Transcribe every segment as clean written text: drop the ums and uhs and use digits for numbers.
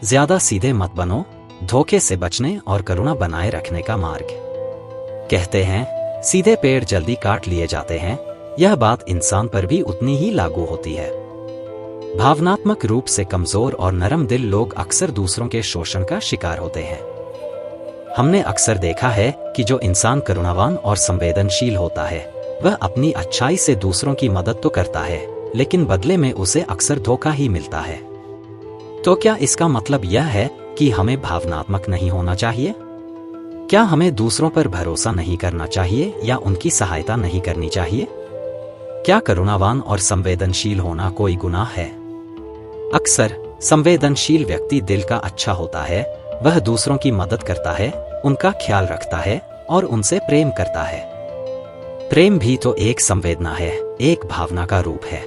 ज्यादा सीधे मत बनो, धोखे से बचने और करुणा बनाए रखने का मार्ग। कहते हैं सीधे पेड़ जल्दी काट लिए जाते हैं, यह बात इंसान पर भी उतनी ही लागू होती है। भावनात्मक रूप से कमजोर और नरम दिल लोग अक्सर दूसरों के शोषण का शिकार होते हैं। हमने अक्सर देखा है कि जो इंसान करुणावान और संवेदनशील होता है वह अपनी अच्छाई से दूसरों की मदद तो करता है, लेकिन बदले में उसे अक्सर धोखा ही मिलता है। तो क्या इसका मतलब यह है कि हमें भावनात्मक नहीं होना चाहिए? क्या हमें दूसरों पर भरोसा नहीं करना चाहिए या उनकी सहायता नहीं करनी चाहिए? क्या करुणावान और संवेदनशील होना कोई गुनाह है? अक्सर संवेदनशील व्यक्ति दिल का अच्छा होता है, वह दूसरों की मदद करता है, उनका ख्याल रखता है और उनसे प्रेम करता है। प्रेम भी तो एक संवेदना है, एक भावना का रूप है।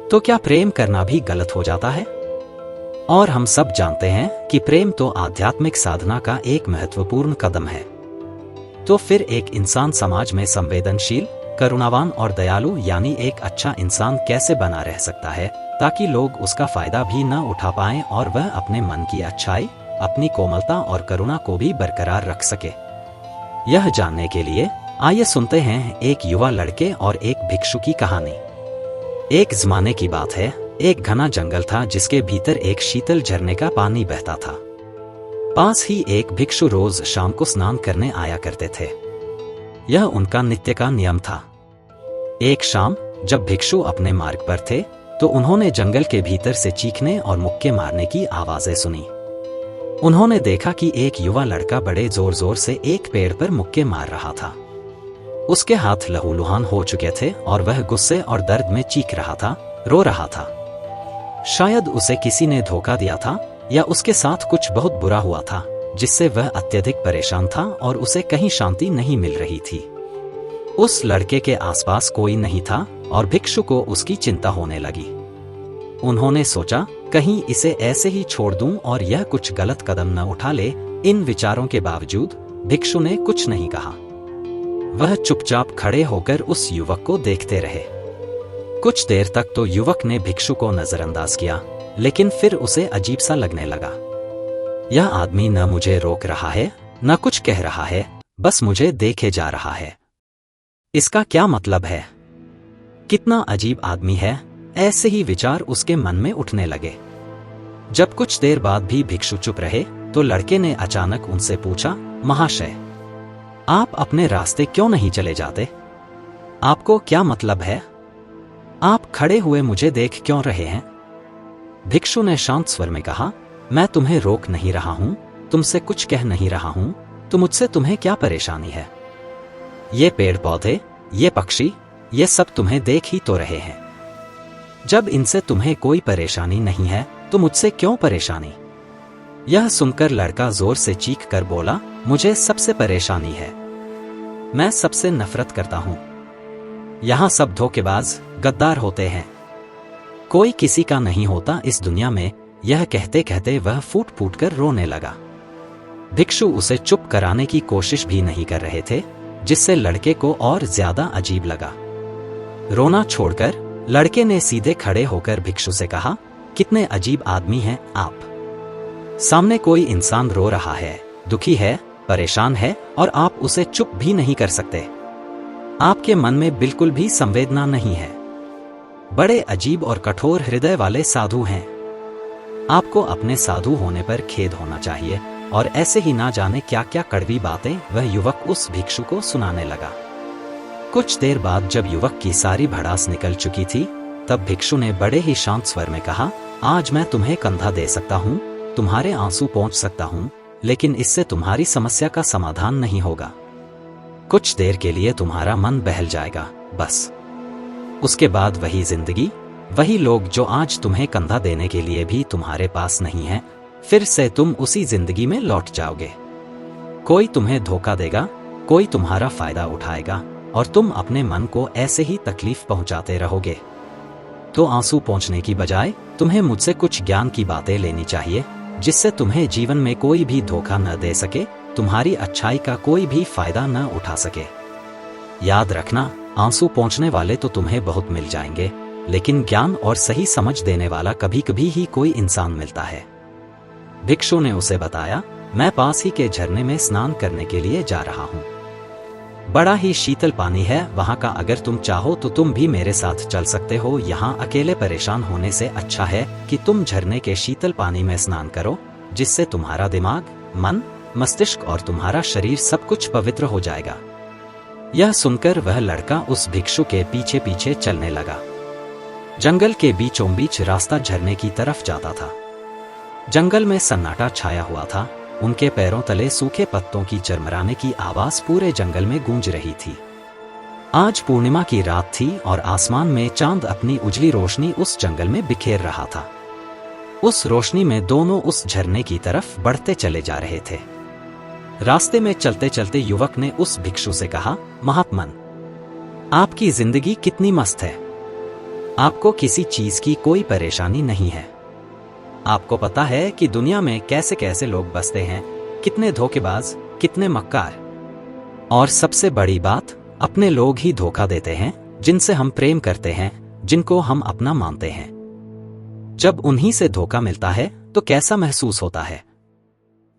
तो क्या प्रेम करना भी गलत हो जाता है? और हम सब जानते हैं कि प्रेम तो आध्यात्मिक साधना का एक महत्वपूर्ण कदम है। तो फिर एक इंसान समाज में संवेदनशील, करुणावान और दयालु यानी एक अच्छा इंसान कैसे बना रह सकता है ताकि लोग उसका फायदा भी न उठा पाएं और वह अपने मन की अच्छाई, अपनी कोमलता और करुणा को भी बरकरार रख सके? यह जानने के लिए आइए सुनते हैं एक युवा लड़के और एक भिक्षु की कहानी। एक जमाने की बात है, एक घना जंगल था जिसके भीतर एक शीतल झरने का पानी बहता था। पास ही एक भिक्षु रोज शाम को स्नान करने आया करते थे। यह उनका नित्य का नियम था। एक शाम जब भिक्षु अपने मार्ग पर थे तो उन्होंने जंगल के भीतर से चीखने और मुक्के मारने की आवाजें सुनी। उन्होंने देखा कि एक युवा लड़का बड़े जोर जोर से एक पेड़ पर मुक्के मार रहा था। उसके हाथ लहूलुहान हो चुके थे और वह गुस्से और दर्द में चीख रहा था, रो रहा था। शायद उसे किसी ने धोखा दिया था या उसके साथ कुछ बहुत बुरा हुआ था जिससे वह अत्यधिक परेशान था और उसे कहीं शांति नहीं मिल रही थी। उस लड़के के आसपास कोई नहीं था और भिक्षु को उसकी चिंता होने लगी। उन्होंने सोचा कहीं इसे ऐसे ही छोड़ दूं और यह कुछ गलत कदम न उठा ले। इन विचारों के बावजूद भिक्षु ने कुछ नहीं कहा। वह चुपचाप खड़े होकर उस युवक को देखते रहे। कुछ देर तक तो युवक ने भिक्षु को नजरअंदाज किया, लेकिन फिर उसे अजीब सा लगने लगा। यह आदमी न मुझे रोक रहा है, न कुछ कह रहा है, बस मुझे देखे जा रहा है। इसका क्या मतलब है? कितना अजीब आदमी है, ऐसे ही विचार उसके मन में उठने लगे। जब कुछ देर बाद भी भिक्षु चुप रहे तो लड़के ने अचानक उनसे पूछा, महाशय, आप अपने रास्ते क्यों नहीं चले जाते? आपको क्या मतलब है? आप खड़े हुए मुझे देख क्यों रहे हैं? भिक्षु ने शांत स्वर में कहा, मैं तुम्हें रोक नहीं रहा हूं, तुमसे कुछ कह नहीं रहा हूं, तो मुझसे तुम्हें क्या परेशानी है? ये पेड़ पौधे, ये पक्षी, ये सब तुम्हें देख ही तो रहे हैं। जब इनसे तुम्हें कोई परेशानी नहीं है तो मुझसे क्यों परेशानी? यह सुनकर लड़का जोर से चीख कर बोला, मुझे सबसे परेशानी है। मैं सबसे नफरत करता हूं। यहां सब धोखेबाज, गद्दार होते हैं। कोई किसी का नहीं होता इस दुनिया में। यह कहते कहते वह फूट फूट कर रोने लगा। भिक्षु उसे चुप कराने की कोशिश भी नहीं कर रहे थे, जिससे लड़के को और ज्यादा अजीब लगा। रोना छोड़कर लड़के ने सीधे खड़े होकर भिक्षु से कहा, कितने अजीब आदमी हैं आप। सामने कोई इंसान रो रहा है, दुखी है, परेशान है और आप उसे चुप भी नहीं कर सकते। आपके मन में बिल्कुल भी संवेदना नहीं है। बड़े अजीब और कठोर हृदय वाले साधु हैं। आपको अपने साधु होने पर खेद होना चाहिए। और ऐसे ही ना जाने क्या क्या कड़वी बातें वह युवक उस भिक्षु को सुनाने लगा। कुछ देर बाद जब युवक की सारी भड़ास निकल चुकी थी तब भिक्षु ने बड़े ही शांत स्वर में कहा, आज मैं तुम्हें कंधा दे सकता हूँ, तुम्हारे आंसू पोंछ सकता हूँ, लेकिन इससे तुम्हारी समस्या का समाधान नहीं होगा। कुछ देर के लिए तुम्हारा मन बहल जाएगा, बस। उसके बाद वही जिंदगी, वही लोग जो आज तुम्हें कंधा देने के लिए भी तुम्हारे पास नहीं है, फिर से तुम उसी जिंदगी में लौट जाओगे। कोई तुम्हें धोखा देगा, कोई तुम्हारा फायदा उठाएगा और तुम अपने मन को ऐसे ही तकलीफ पहुंचाते रहोगे। तो आंसू पोंछने की बजाय तुम्हें मुझसे कुछ ज्ञान की बातें लेनी चाहिए, जिससे तुम्हें जीवन में कोई भी धोखा न दे सके, तुम्हारी अच्छाई का कोई भी फायदा न उठा सके। याद रखना, आंसू पोंछने वाले तो तुम्हें बहुत मिल जाएंगे, लेकिन ज्ञान और सही समझ देने वाला कभी कभी ही कोई इंसान मिलता है। भिक्षु ने उसे बताया, मैं पास ही के झरने में स्नान करने के लिए जा रहा हूँ। बड़ा ही शीतल पानी है वहाँ का, अगर तुम चाहो तो तुम भी मेरे साथ चल सकते हो। यहाँ अकेले परेशान होने से अच्छा है कि तुम झरने के शीतल पानी में स्नान करो, जिससे तुम्हारा दिमाग, मन, मस्तिष्क और तुम्हारा शरीर सब कुछ पवित्र हो जाएगा। यह सुनकर वह लड़का उस भिक्षु के पीछे पीछे चलने लगा। जंगल के बीचों बीच रास्ता झरने की तरफ जाता था। जंगल में सन्नाटा छाया हुआ था। उनके पैरों तले सूखे पत्तों की चरमराने की आवाज पूरे जंगल में गूंज रही थी। आज पूर्णिमा की रात थी और आसमान में चांद अपनी उजली रोशनी उस जंगल में बिखेर रहा था। उस रोशनी में दोनों उस झरने की तरफ बढ़ते चले जा रहे थे। रास्ते में चलते चलते युवक ने उस भिक्षु से कहा, महात्मन, आपकी जिंदगी कितनी मस्त है। आपको किसी चीज की कोई परेशानी नहीं है। आपको पता है कि दुनिया में कैसे कैसे लोग बसते हैं, कितने धोखेबाज, कितने मक्कार, और सबसे बड़ी बात, अपने लोग ही धोखा देते हैं जिनसे हम प्रेम करते हैं, जिनको हम अपना मानते हैं। जब उन्हीं से धोखा मिलता है तो कैसा महसूस होता है।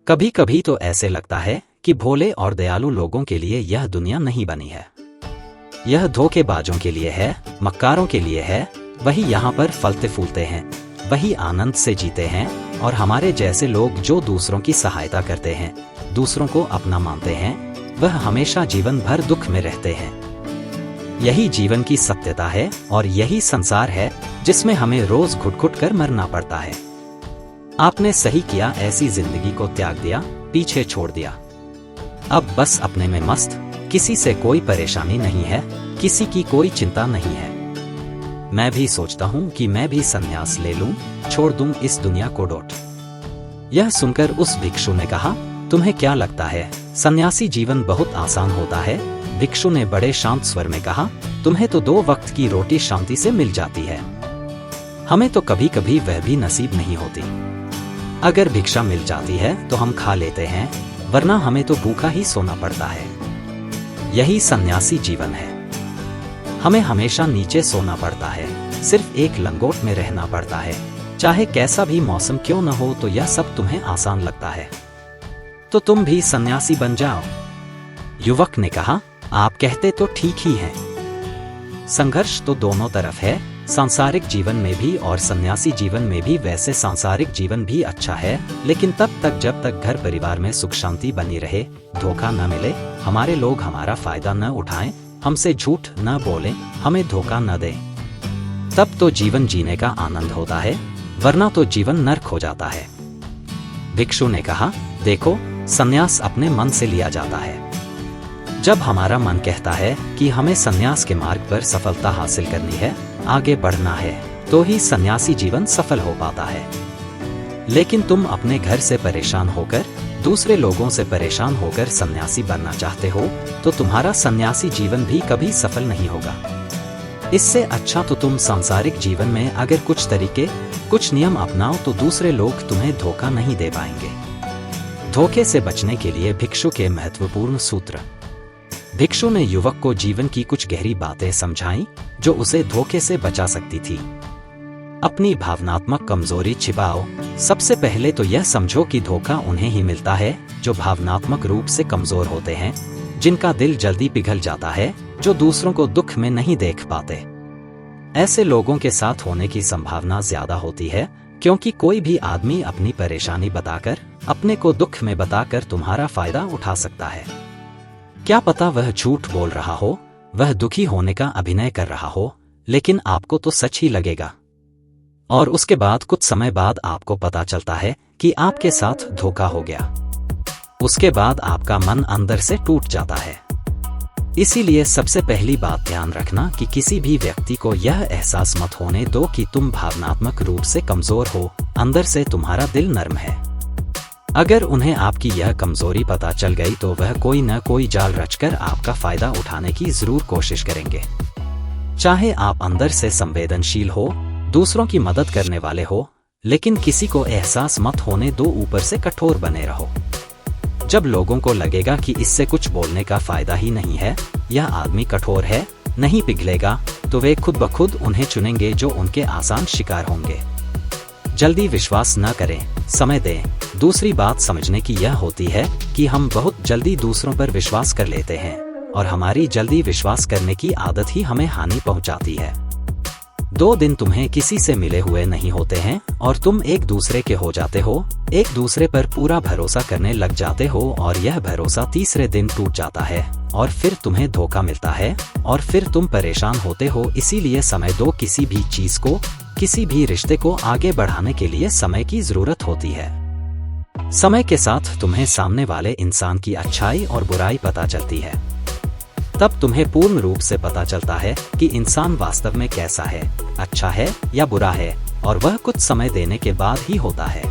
कभी कभी तो ऐसे लगता है कि भोले और दयालु लोगों के लिए यह दुनिया नहीं बनी है। यह धोखेबाजों के लिए है, मक्कारों के लिए है। वही यहाँ पर फलते फूलते हैं, वही आनंद से जीते हैं, और हमारे जैसे लोग जो दूसरों की सहायता करते हैं, दूसरों को अपना मानते हैं, वह हमेशा जीवन भर दुख में रहते हैं। यही जीवन की सत्यता है और यही संसार है जिसमें हमें रोज घुट-घुट कर मरना पड़ता है। आपने सही किया, ऐसी जिंदगी को त्याग दिया, पीछे छोड़ दिया। अब बस अपने में मस्त, किसी से कोई परेशानी नहीं है, किसी की कोई चिंता नहीं है। मैं भी सोचता हूँ कि मैं भी संन्यास ले लूं, छोड़ दूं इस दुनिया को डोट। यह सुनकर उस भिक्षु ने कहा, तुम्हें क्या लगता है सन्यासी जीवन बहुत आसान होता है? भिक्षु ने बड़े शांत स्वर में कहा, तुम्हें तो 2 वक्त की रोटी शांति से मिल जाती है, हमें तो कभी कभी वह भी नसीब नहीं होती। अगर भिक्षा मिल जाती है तो हम खा लेते हैं, वरना हमें तो भूखा ही सोना पड़ता है। यही सन्यासी जीवन है। हमें हमेशा नीचे सोना पड़ता है, सिर्फ एक लंगोट में रहना पड़ता है। चाहे कैसा भी मौसम क्यों न हो, तो यह सब तुम्हें आसान लगता है। तो तुम भी सन्यासी बन जाओ। युवक ने कहा, आप कहते तो ठीक ही हैं। संघर्ष तो दोनों तरफ है, सांसारिक जीवन में भी और सन्यासी जीवन में भी। वैसे सांसारिक जीवन भी अच्छा है, लेकिन तब तक जब तक घर परिवार में सुख शांति बनी रहे, धोखा न मिले, हमारे लोग हमारा फायदा न उठाएं, हमसे झूठ न बोलें, हमें धोखा न दें, तब तो जीवन जीने का आनंद होता है, वरना तो जीवन नर्क हो जाता है। भिक्षु ने कहा, देखो, संन्यास अपने मन से लिया जाता है। जब हमारा मन कहता है कि हमें संन्यास के मार्ग पर सफलता हासिल करनी है, आगे बढ़ना है, तो ही सन्यासी जीवन सफल हो पाता है। लेकिन तुम अपने घर से परेशान होकर, दूसरे लोगों से परेशान होकर सन्यासी बनना चाहते हो, तो तुम्हारा सन्यासी जीवन भी कभी सफल नहीं होगा। इससे अच्छा तो तुम सांसारिक जीवन में अगर कुछ तरीके, कुछ नियम अपनाओ, तो दूसरे लोग तुम्हें धोखा नहीं दे पाएंगे। धोखे से बचने के लिए भिक्षु के महत्वपूर्ण सूत्र। भिक्षु ने युवक को जीवन की कुछ गहरी बातें समझाईं जो उसे धोखे से बचा सकती थी। अपनी भावनात्मक कमजोरी छिपाओ। सबसे पहले तो यह समझो कि धोखा उन्हें ही मिलता है जो भावनात्मक रूप से कमजोर होते हैं, जिनका दिल जल्दी पिघल जाता है, जो दूसरों को दुख में नहीं देख पाते। ऐसे लोगों के साथ होने की संभावना ज्यादा होती है, क्योंकि कोई भी आदमी अपनी परेशानी बताकर, अपने को दुख में बताकर तुम्हारा फायदा उठा सकता है। क्या पता वह झूठ बोल रहा हो, वह दुखी होने का अभिनय कर रहा हो, लेकिन आपको तो सच ही लगेगा। और उसके बाद कुछ समय बाद आपको पता चलता है कि आपके साथ धोखा हो गया। उसके बाद आपका मन अंदर से टूट जाता है। इसीलिए सबसे पहली बात ध्यान रखना कि किसी भी व्यक्ति को यह एहसास मत होने दो कि तुम भावनात्मक रूप से कमजोर हो, अंदर से तुम्हारा दिल नर्म है। अगर उन्हें आपकी यह कमजोरी पता चल गई तो वह कोई न कोई जाल रचकर आपका फायदा उठाने की जरूर कोशिश करेंगे। चाहे आप अंदर से संवेदनशील हो, दूसरों की मदद करने वाले हो, लेकिन किसी को एहसास मत होने दो ऊपर से कठोर बने रहो। जब लोगों को लगेगा कि इससे कुछ बोलने का फायदा ही नहीं है, यह आदमी कठोर है, नहीं पिघलेगा, तो वे खुद ब खुद उन्हें चुनेंगे जो उनके आसान शिकार होंगे। जल्दी विश्वास न करें, समय दें, दूसरी बात समझने की यह होती है कि हम बहुत जल्दी दूसरों पर विश्वास कर लेते हैं और हमारी जल्दी विश्वास करने की आदत ही हमें हानि पहुंचाती है। 2 दिन तुम्हें किसी से मिले हुए नहीं होते हैं और तुम एक दूसरे के हो जाते हो, एक दूसरे पर पूरा भरोसा करने लग जाते हो और यह भरोसा तीसरे दिन टूट जाता है और फिर तुम्हें धोखा मिलता है और फिर तुम परेशान होते हो। इसीलिए समय दो। किसी भी चीज को, किसी भी रिश्ते को आगे बढ़ाने के लिए समय की जरूरत होती है। समय के साथ तुम्हें सामने वाले इंसान की अच्छाई और बुराई पता चलती है। तब तुम्हें पूर्ण रूप से पता चलता है कि इंसान वास्तव में कैसा है, अच्छा है या बुरा है, और वह कुछ समय देने के बाद ही होता है।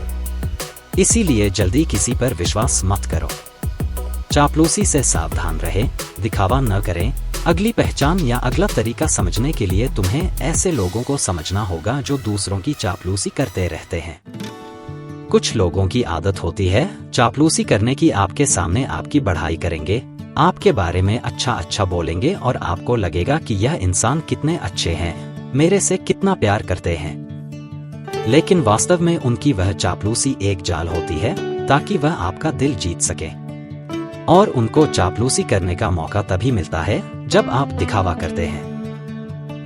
इसीलिए जल्दी किसी पर विश्वास मत करो। चापलूसी से सावधान रहें, दिखावा न करें। अगली पहचान या अगला तरीका समझने के लिए तुम्हें ऐसे लोगों को समझना होगा जो दूसरों की चापलूसी करते रहते हैं। कुछ लोगों की आदत होती है चापलूसी करने की। आपके सामने आपकी बढ़ाई करेंगे, आपके बारे में अच्छा बोलेंगे और आपको लगेगा कि यह इंसान कितने अच्छे हैं, मेरे से कितना प्यार करते हैं। लेकिन वास्तव में उनकी वह चापलूसी एक जाल होती है ताकि वह आपका दिल जीत सके। और उनको चापलूसी करने का मौका तभी मिलता है जब आप दिखावा करते हैं।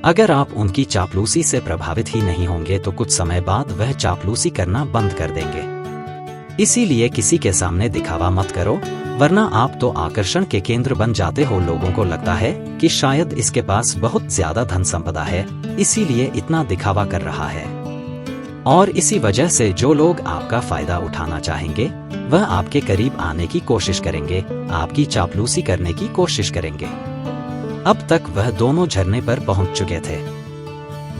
अगर आप उनकी चापलूसी से प्रभावित ही नहीं होंगे तो कुछ समय बाद वह चापलूसी करना बंद कर देंगे। इसीलिए किसी के सामने दिखावा मत करो, वरना आप तो आकर्षण के केंद्र बन जाते हो। लोगों को लगता है कि शायद इसके पास बहुत ज्यादा धन संपदा है, इसीलिए इतना दिखावा कर रहा है। और इसी वजह से जो लोग आपका फायदा उठाना चाहेंगे वह आपके करीब आने की कोशिश करेंगे, आपकी चापलूसी करने की कोशिश करेंगे। अब तक वह दोनों झरने पर पहुंच चुके थे।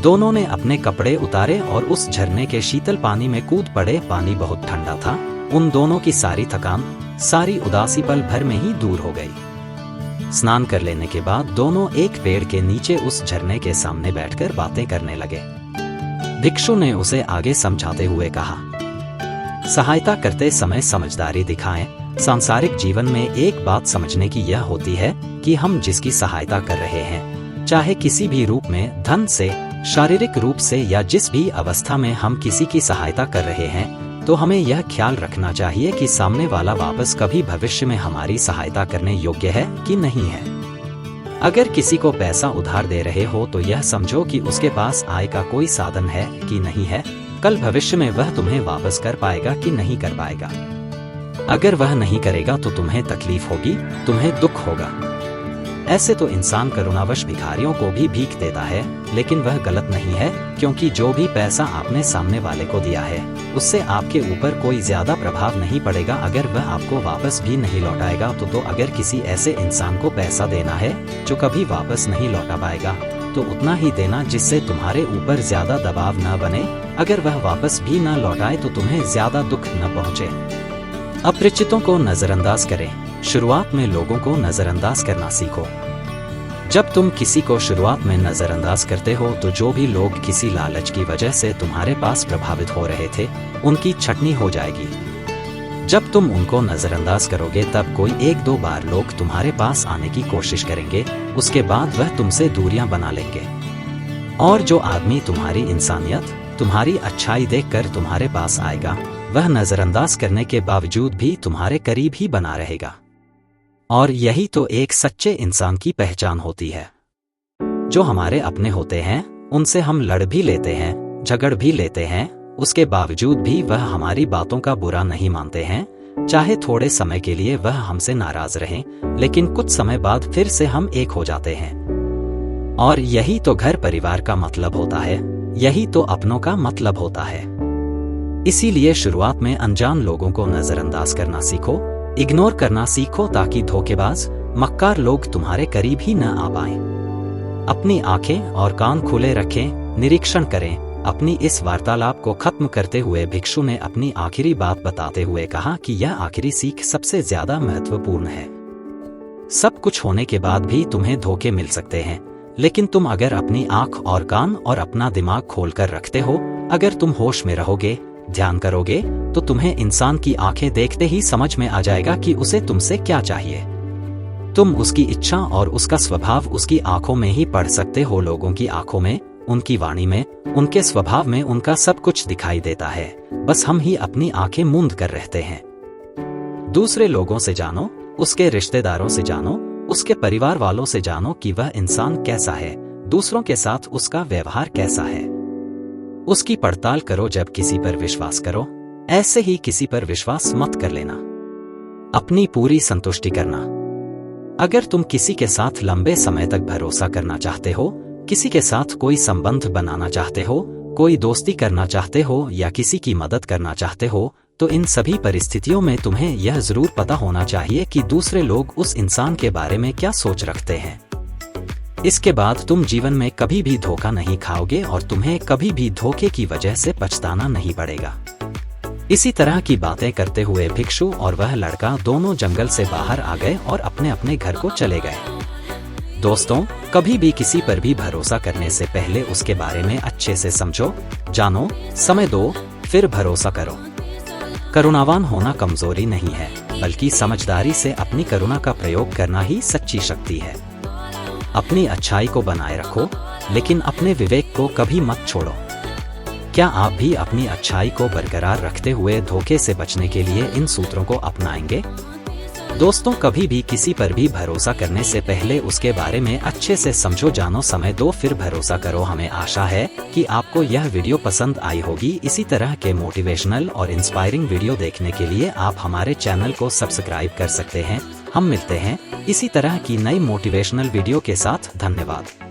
दोनों ने अपने कपड़े उतारे और उस झरने के शीतल पानी में कूद पड़े। पानी बहुत ठंडा था। उन दोनों की सारी थकान, सारी उदासी पल भर में ही दूर हो गई। स्नान कर लेने के बाद दोनों एक पेड़ के नीचे उस झरने के सामने बैठकर बातें करने लगे। भिक्षु ने उसे आगे समझाते हुए कहा, सहायता करते समय समझदारी दिखाएं। सांसारिक जीवन में एक बात समझने की यह होती है कि हम जिसकी सहायता कर रहे हैं, चाहे किसी भी रूप में, धन से, शारीरिक रूप से या जिस भी अवस्था में हम किसी की सहायता कर रहे हैं, तो हमें यह ख्याल रखना चाहिए कि सामने वाला वापस कभी भविष्य में हमारी सहायता करने योग्य है कि नहीं है। अगर किसी को पैसा उधार दे रहे हो तो यह समझो कि उसके पास आय का कोई साधन है कि नहीं है। कल भविष्य में वह तुम्हें वापस कर पाएगा कि नहीं कर पाएगा। अगर वह नहीं करेगा तो तुम्हें तकलीफ होगी, तुम्हें दुख होगा। ऐसे तो इंसान करुणावश भिखारियों को भी भीख देता है, लेकिन वह गलत नहीं है, क्योंकि जो भी पैसा आपने सामने वाले को दिया है उससे आपके ऊपर कोई ज्यादा प्रभाव नहीं पड़ेगा। अगर वह आपको वापस भी नहीं लौटाएगा तो अगर किसी ऐसे इंसान को पैसा देना है जो कभी वापस नहीं लौटा पाएगा तो उतना ही देना जिससे तुम्हारे ऊपर ज्यादा दबाव न बने। अगर वह वापस भी न लौटाए तो तुम्हें ज्यादा दुख न पहुँचे। अपरिचितों को नजरअंदाज करें। शुरुआत में लोगों को नजरअंदाज करना सीखो। जब तुम किसी को शुरुआत में नजरअंदाज करते हो तो जो भी लोग किसी लालच की वजह से तुम्हारे पास प्रभावित हो रहे थे उनकी छटनी हो जाएगी। जब तुम उनको नजरअंदाज करोगे तब कोई 1-2 बार लोग तुम्हारे पास आने की कोशिश करेंगे, उसके बाद वह तुमसे दूरियां बना लेंगे। और जो आदमी तुम्हारी इंसानियत, तुम्हारी अच्छाई देखकर तुम्हारे पास आएगा वह नजरअंदाज करने के बावजूद भी तुम्हारे करीब ही बना रहेगा। और यही तो एक सच्चे इंसान की पहचान होती है। जो हमारे अपने होते हैं उनसे हम लड़ भी लेते हैं, झगड़ भी लेते हैं, उसके बावजूद भी वह हमारी बातों का बुरा नहीं मानते हैं। चाहे थोड़े समय के लिए वह हमसे नाराज रहें, लेकिन कुछ समय बाद फिर से हम एक हो जाते हैं। और यही तो घर परिवार का मतलब होता है, यही तो अपनों का मतलब होता है। इसीलिए शुरुआत में अनजान लोगों को नजरअंदाज करना सीखो, इग्नोर करना सीखो, ताकि धोखेबाज, मक्कार लोग तुम्हारे करीब ही न आ पाएं। अपनी आंखें और कान खुले रखें, निरीक्षण करें। अपनी इस वार्तालाप को खत्म करते हुए भिक्षु ने अपनी आखिरी बात बताते हुए कहा कि यह आखिरी सीख सबसे ज्यादा महत्वपूर्ण है। सब कुछ होने के बाद भी तुम्हें धोखे मिल सकते हैं, लेकिन तुम अगर अपनी आंख और कान और अपना दिमाग खोलकर रखते हो, अगर तुम होश में रहोगे, ध्यान करोगे, तो तुम्हें इंसान की आंखें देखते ही समझ में आ जाएगा कि उसे तुमसे क्या चाहिए। तुम उसकी इच्छा और उसका स्वभाव उसकी आंखों में ही पढ़ सकते हो। लोगों की आंखों में, उनकी वाणी में, उनके स्वभाव में उनका सब कुछ दिखाई देता है, बस हम ही अपनी आंखें मूंद कर रहते हैं। दूसरे लोगों से जानो, उसके रिश्तेदारों से जानो, उसके परिवार वालों से जानो कि वह इंसान कैसा है, दूसरों के साथ उसका व्यवहार कैसा है। उसकी पड़ताल करो। जब किसी पर विश्वास करो, ऐसे ही किसी पर विश्वास मत कर लेना। अपनी पूरी संतुष्टि करना। अगर तुम किसी के साथ लंबे समय तक भरोसा करना चाहते हो, किसी के साथ कोई संबंध बनाना चाहते हो, कोई दोस्ती करना चाहते हो या किसी की मदद करना चाहते हो, तो इन सभी परिस्थितियों में तुम्हें यह जरूर पता होना चाहिए कि दूसरे लोग उस इंसान के बारे में क्या सोच रखते हैं। इसके बाद तुम जीवन में कभी भी धोखा नहीं खाओगे और तुम्हें कभी भी धोखे की वजह से पछताना नहीं पड़ेगा। इसी तरह की बातें करते हुए भिक्षु और वह लड़का दोनों जंगल से बाहर आ गए और अपने अपने घर को चले गए। दोस्तों, कभी भी किसी पर भी भरोसा करने से पहले उसके बारे में अच्छे से समझो, जानो, समय दो, फिर भरोसा करो। करुणावान होना कमजोरी नहीं है, बल्कि समझदारी से अपनी करुणा का प्रयोग करना ही सच्ची शक्ति है। अपनी अच्छाई को बनाए रखो, लेकिन अपने विवेक को कभी मत छोड़ो। क्या आप भी अपनी अच्छाई को बरकरार रखते हुए धोखे से बचने के लिए इन सूत्रों को अपनाएंगे? दोस्तों, कभी भी किसी पर भी भरोसा करने से पहले उसके बारे में अच्छे से समझो, जानो, समय दो, फिर भरोसा करो। हमें आशा है कि आपको यह वीडियो पसंद आई होगी। इसी तरह के मोटिवेशनल और इंस्पायरिंग वीडियो देखने के लिए आप हमारे चैनल को सब्सक्राइब कर सकते हैं। हम मिलते हैं इसी तरह की नई मोटिवेशनल वीडियो के साथ। धन्यवाद।